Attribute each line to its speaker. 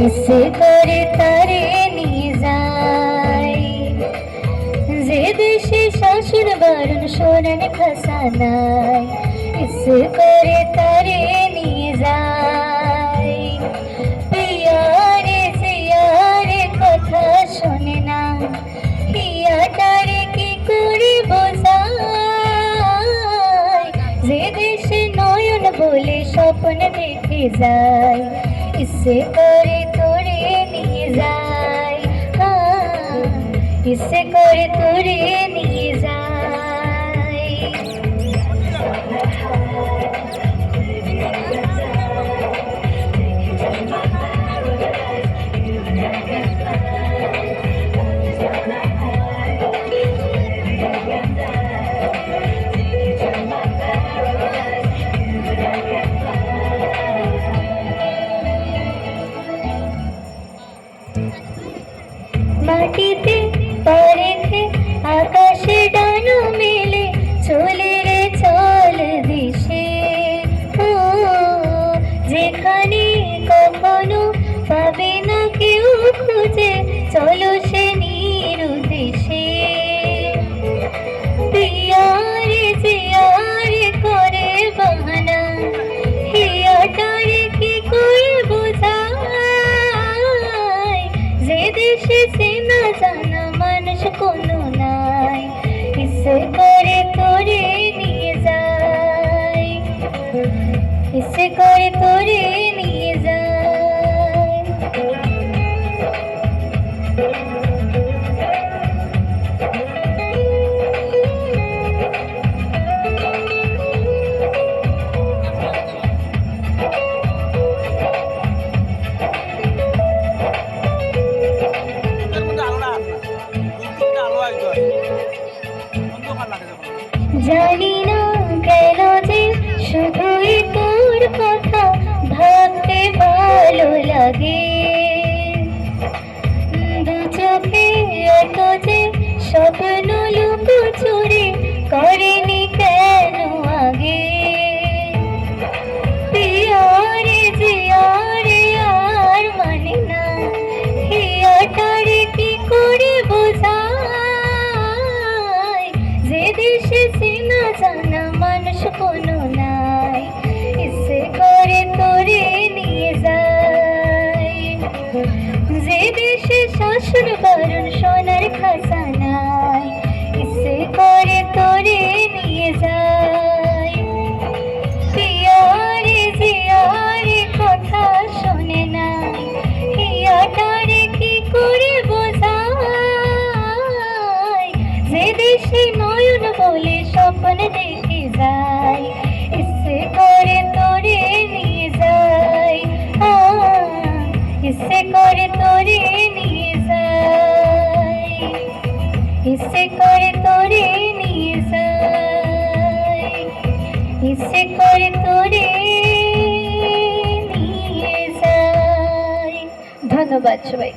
Speaker 1: ইচ্ছে করে তারে নিয়ে যাই যে দেশে শাসন বারণ শোনেন খাসা নাই। ইচ্ছে করে তারে নিয়ে যাই পিয়ারে জিয়ারে কথা শোনে না পিয়াটারে কি করে বোঝাই যে দেশে নয়ন বলে স্বপ্ন দেখে যায়। ইচ্ছে করে তোরে নিয়ে যাই ইচ্ছে করে তোরে নিয়ে যাই। মাটিতে পা রেখে আকাশে ডানা মেলে চলে রে চল দিশে যেখানে কখনো পাবে না কেউ খুঁজে চলো সে নিরুদ্দেশে। পিয়ারে জিয়ারে করে বাহানা হিয়াটারে কি করে বোঝাই যে দেশে চেনা জানা মানুষ কোনো নাই। ইচ্ছে করে তোরে নিয়ে যাই ইচ্ছে করে তোরে নিয়ে যাই। জানি না কেন যে শুধুই তোর কথা ভাবতে ভালো লাগে দু চোখে এত যে স্বপ্ন লুকোচুরি করেনি কেন আগে। পিয়ারে জিয়ারে আর মানে না হিয়াটারে কি করে বোঝাই যে দেশে চেনা জানা মানুষ কোনো নাই। ইচ্ছে করে তোরে নিয়ে যাই যে দেশে শাসন বারণ সোনার খাসা নাই। ইচ্ছে করে তোরে নিয়ে যাই পিয়ারে জিয়ারে কথা শোনে না হিয়াটারে কি করে বোঝাই যে দেশে নয়ন বলে স্বপ্ন দেখে যায়। ইচ্ছে করে তোরে নিয়ে যাই ইচ্ছে করে তোরে নিয়ে যাই ইচ্ছে করে তোরে নিয়ে যাই ইচ্ছে করে তোরে নিয়ে যাই। ধন্যবাদ সবাই।